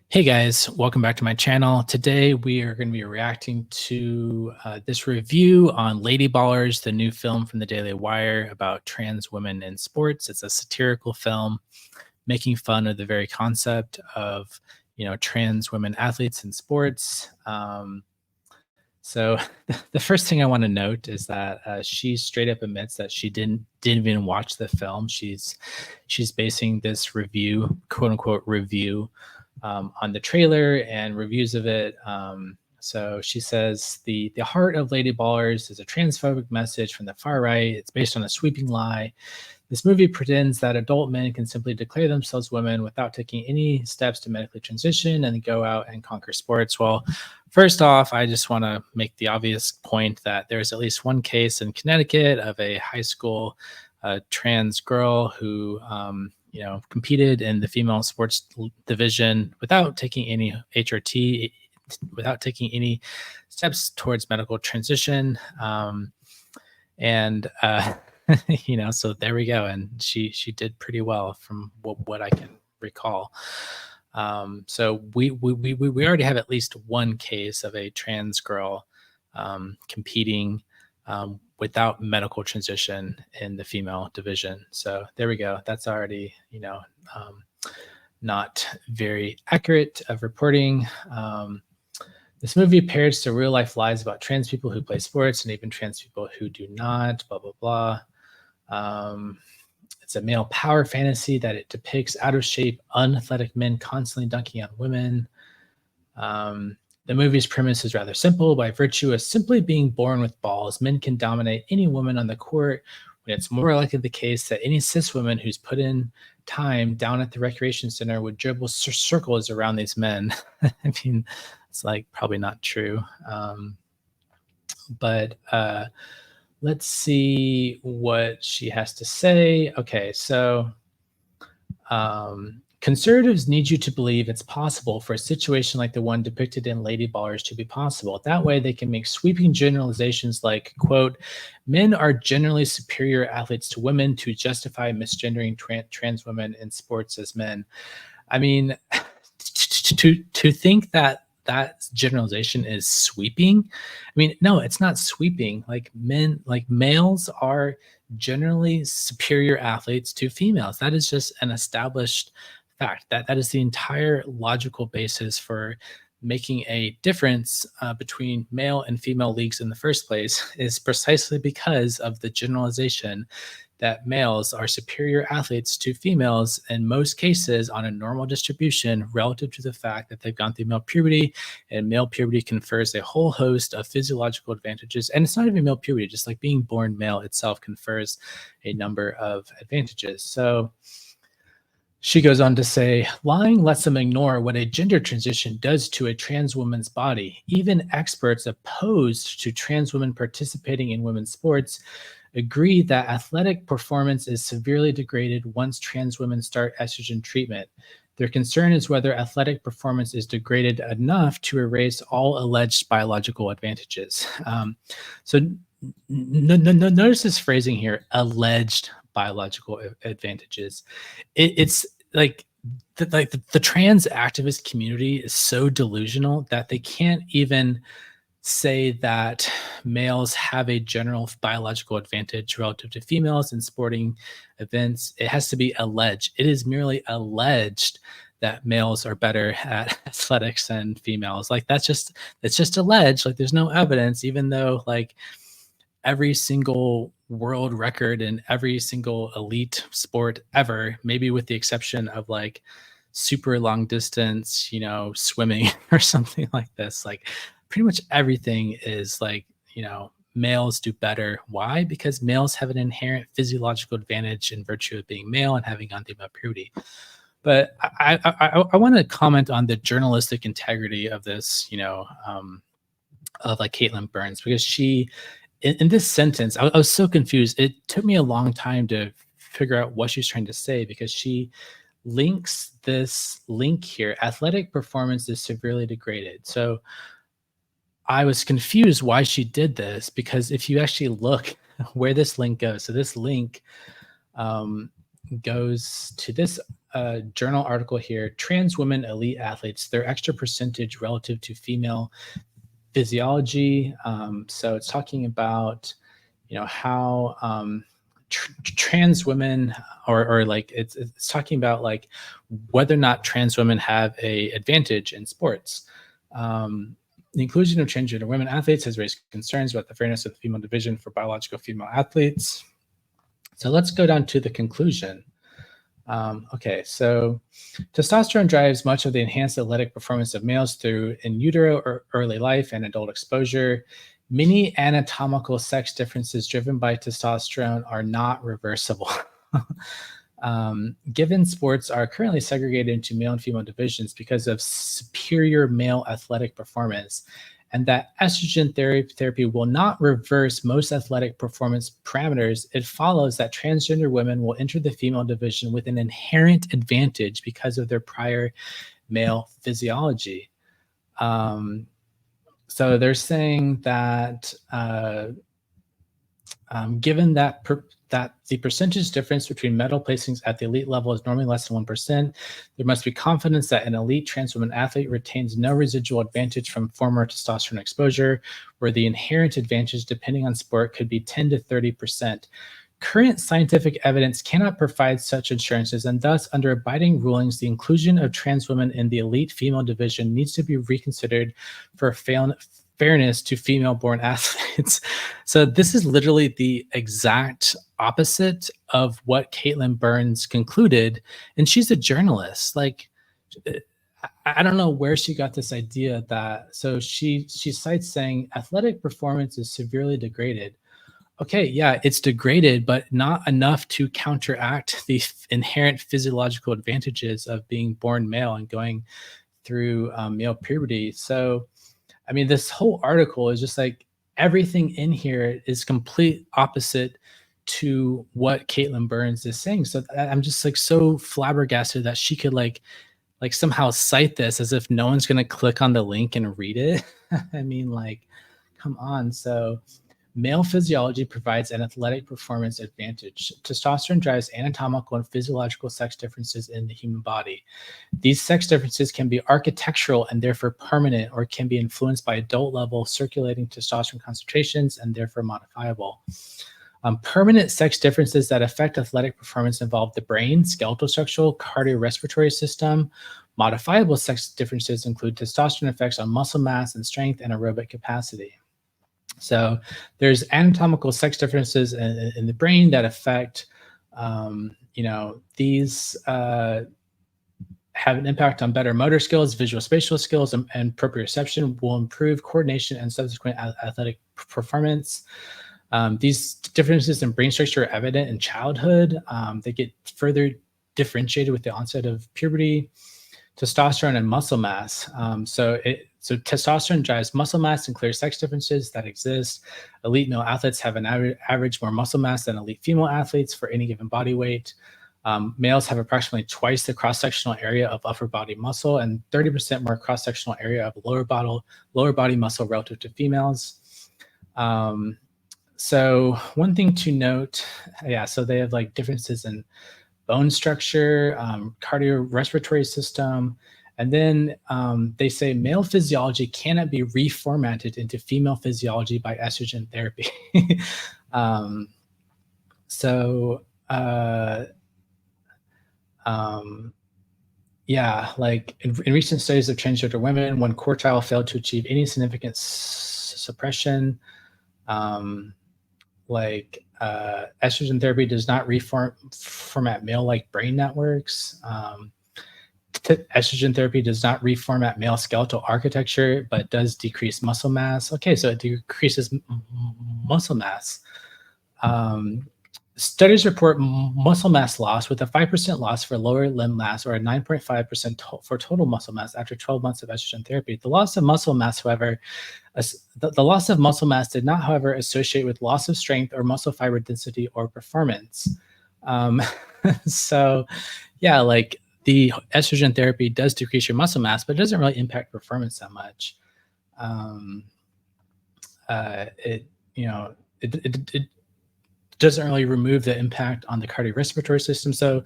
Hey guys, welcome back to my channel. Today we are going to be reacting to this review on Lady Ballers, the new film from the Daily Wire about trans women in sports. It's a satirical film making fun of the very concept of, trans women athletes in sports. So the first thing I want to note is that she straight up admits that she didn't even watch the film. She's basing this review, quote unquote review, on the trailer and reviews of it. So she says the heart of Lady Ballers is a transphobic message from the far right. It's based on a sweeping lie. This movie pretends that adult men can simply declare themselves women without taking any steps to medically transition and go out and conquer sports. Well, first off, I just want to make the obvious point that there's at least one case in Connecticut of a high school trans girl who competed in the female sports division without taking any HRT, without taking any steps towards medical transition. So there we go. And she did pretty well from what I can recall. So we already have at least one case of a trans girl competing without medical transition in the female division. So there we go. That's already, not very accurate of reporting. This movie parrots to real life lies about trans people who play sports and even trans people who do not, blah, blah, blah. It's a male power fantasy that it depicts out of shape, unathletic men constantly dunking on women. The movie's premise is rather simple. By virtue of simply being born with balls, men can dominate any woman on the court, when it's more likely the case that any cis woman who's put in time down at the recreation center would dribble circles around these men. I mean, it's probably not true. But let's see what she has to say. Okay, so conservatives need you to believe it's possible for a situation like the one depicted in Lady Ballers to be possible. That way they can make sweeping generalizations like, quote, men are generally superior athletes to women to justify misgendering trans women in sports as men. I mean, to think that generalization is sweeping. I mean, no, it's not sweeping. Males are generally superior athletes to females. That is just an established fact. That is the entire logical basis for making a difference between male and female leagues in the first place, is precisely because of the generalization that males are superior athletes to females in most cases on a normal distribution relative to the fact that they've gone through male puberty, and male puberty confers a whole host of physiological advantages. And it's not even male puberty, just like being born male itself confers a number of advantages. So she goes on to say, lying lets them ignore what a gender transition does to a trans woman's body. Even experts opposed to trans women participating in women's sports agree that athletic performance is severely degraded once trans women start estrogen treatment. Their concern is whether athletic performance is degraded enough to erase all alleged biological advantages. Notice this phrasing here, alleged biological advantages. It's like the trans activist community is so delusional that they can't even say that males have a general biological advantage relative to females in sporting events. It has to be alleged. It is merely alleged that males are better at athletics than females. It's just alleged. There's no evidence, even though every single world record in every single elite sport ever, maybe with the exception of super long distance, swimming or something like this, pretty much everything is males do better. Why? Because males have an inherent physiological advantage in virtue of being male and having gone through puberty. But I want to comment on the journalistic integrity of this, of Katelyn Burns, because she, in this sentence, I was so confused. It took me a long time to figure out what she's trying to say, because she links this link here, athletic performance is severely degraded. So I was confused why she did this, because if you actually look where this link goes, so this link goes to this journal article here, Trans Women Elite Athletes, their extra percentage relative to female physiology. So it's talking about, how trans women, or like it's talking about like whether or not trans women have a advantage in sports. The inclusion of transgender women athletes has raised concerns about the fairness of the female division for biological female athletes. So let's go down to the conclusion. Okay, so testosterone drives much of the enhanced athletic performance of males through in utero or early life and adult exposure. Many anatomical sex differences driven by testosterone are not reversible. Given sports are currently segregated into male and female divisions because of superior male athletic performance, and that estrogen therapy will not reverse most athletic performance parameters, it follows that transgender women will enter the female division with an inherent advantage because of their prior male physiology. So they're saying that given that that the percentage difference between medal placings at the elite level is normally less than 1%, there must be confidence that an elite trans woman athlete retains no residual advantage from former testosterone exposure, where the inherent advantage, depending on sport, could be 10 to 30%. Current scientific evidence cannot provide such assurances, and thus, under abiding rulings, the inclusion of trans women in the elite female division needs to be reconsidered for fairness to female-born athletes. So this is literally the exact opposite of what Katelyn Burns concluded, and she's a journalist. Like, I don't know where she got this idea that. So she cites saying athletic performance is severely degraded. Okay, yeah, it's degraded, but not enough to counteract the inherent physiological advantages of being born male and going through male puberty. So, I mean, this whole article is just like everything in here is complete opposite to what Katelyn Burns is saying. So I'm just like so flabbergasted that she could like somehow cite this as if no one's going to click on the link and read it. I mean, like, come on. So male physiology provides an athletic performance advantage. Testosterone drives anatomical and physiological sex differences in the human body. These sex differences can be architectural and therefore permanent, or can be influenced by adult level circulating testosterone concentrations and therefore modifiable. Permanent sex differences that affect athletic performance involve the brain, skeletal structure, cardiorespiratory system. Modifiable sex differences include testosterone effects on muscle mass and strength and aerobic capacity. So there's anatomical sex differences in the brain that affect, these have an impact on better motor skills, visual spatial skills, and proprioception will improve coordination and subsequent athletic performance. These differences in brain structure are evident in childhood. They get further differentiated with the onset of puberty. Testosterone and muscle mass. So testosterone drives muscle mass and clear sex differences that exist. Elite male athletes have an average more muscle mass than elite female athletes for any given body weight. Males have approximately twice the cross-sectional area of upper body muscle and 30% more cross-sectional area of lower body muscle relative to females. So one thing to note, so they have like differences in bone structure, cardiorespiratory system, and then they say male physiology cannot be reformatted into female physiology by estrogen therapy. Like in recent studies of transgender women, one quartile failed to achieve any significant suppression. Estrogen therapy does not reformat male-like brain networks. Estrogen therapy does not reformat male skeletal architecture, but does decrease muscle mass. Okay, so it decreases muscle mass. Studies report muscle mass loss with a 5% loss for lower limb mass or a 9.5% for total muscle mass after 12 months of estrogen therapy. The loss of muscle mass, however, the loss of muscle mass did not, however, associate with loss of strength or muscle fiber density or performance. Like the estrogen therapy does decrease your muscle mass, but it doesn't really impact performance that much. doesn't really remove the impact on the cardiorespiratory system. So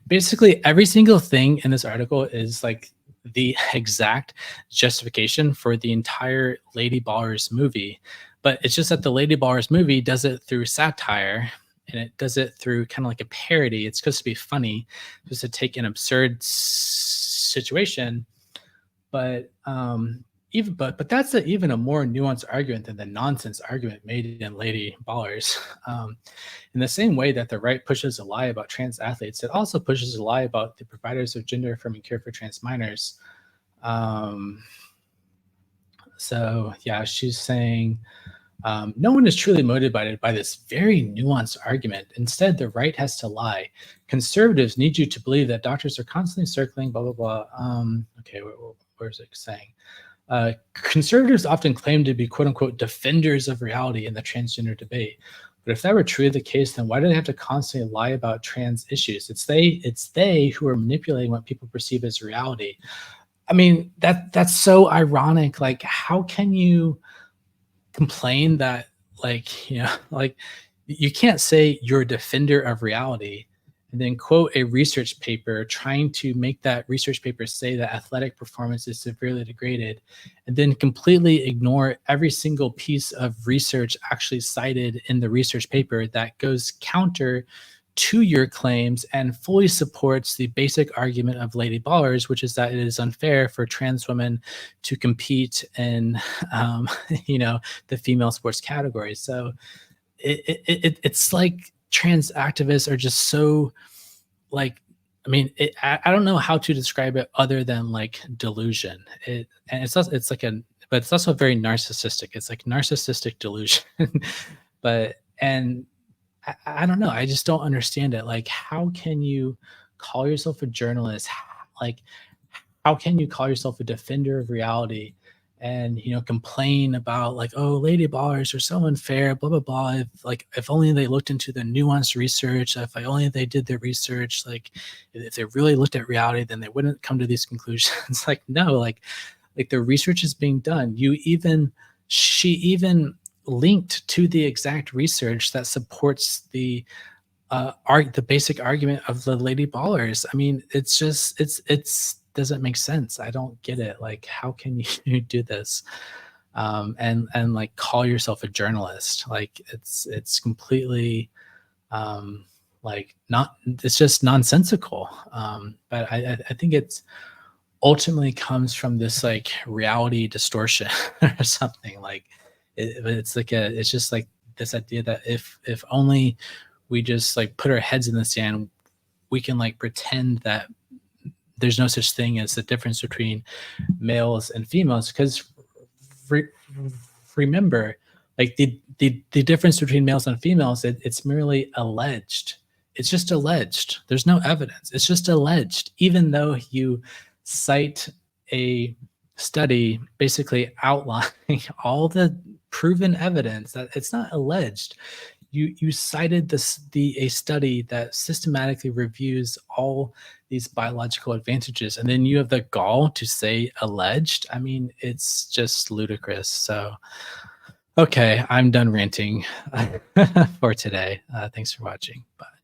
basically every single thing in this article is like the exact justification for the entire Lady Ballers movie. But it's just that the Lady Ballers movie does it through satire, and it does it through kind of like a parody. It's supposed to be funny, just to take an absurd situation. But but that's even a more nuanced argument than the nonsense argument made in Lady Ballers. In the same way that the right pushes a lie about trans athletes, it also pushes a lie about the providers of gender affirming care for trans minors. So yeah, she's saying no one is truly motivated by this very nuanced argument. Instead, the right has to lie. Conservatives need you to believe that doctors are constantly circling, blah, blah, blah. Okay, where's it saying? Conservatives often claim to be quote unquote defenders of reality in the transgender debate. But if that were truly the case, then why do they have to constantly lie about trans issues? It's they who are manipulating what people perceive as reality. I mean, that's so ironic. Like, how can you complain that, like, you know, like you can't say you're a defender of reality and then quote a research paper trying to make that research paper say that athletic performance is severely degraded, and then completely ignore every single piece of research actually cited in the research paper that goes counter to your claims and fully supports the basic argument of Lady Ballers, which is that it is unfair for trans women to compete in, you know, the female sports category. So it's like trans activists are just so like, I mean, I don't know how to describe it other than like delusion. And it's also, but it's also very narcissistic. It's like narcissistic delusion. But, and I don't know. I just don't understand it. Like, how can you call yourself a journalist? Like, how can you call yourself a defender of reality and, you know, complain about like, oh, Lady Ballers are so unfair, blah, blah, blah. If only they looked into the nuanced research, if only they did their research, like if they really looked at reality, then they wouldn't come to these conclusions. Like, no, like the research is being done. She even linked to the exact research that supports the basic argument of the Lady Ballers. I mean, it's just it's doesn't make sense. I don't get it. Like, how can you do this and like call yourself a journalist? Like, it's completely like not. It's just nonsensical. But I think it's ultimately comes from this like reality distortion or something. Like it's just like this idea that if only we just like put our heads in the sand, we can like pretend that there's no such thing as the difference between males and females. Because remember, like the difference between males and females, it's merely alleged. It's just alleged. There's no evidence. It's just alleged, even though you cite a study basically outlining all the proven evidence that it's not alleged. You cited a study that systematically reviews all these biological advantages, and then you have the gall to say alleged. I mean, it's just ludicrous. So, okay, I'm done ranting for today. Thanks for watching. Bye.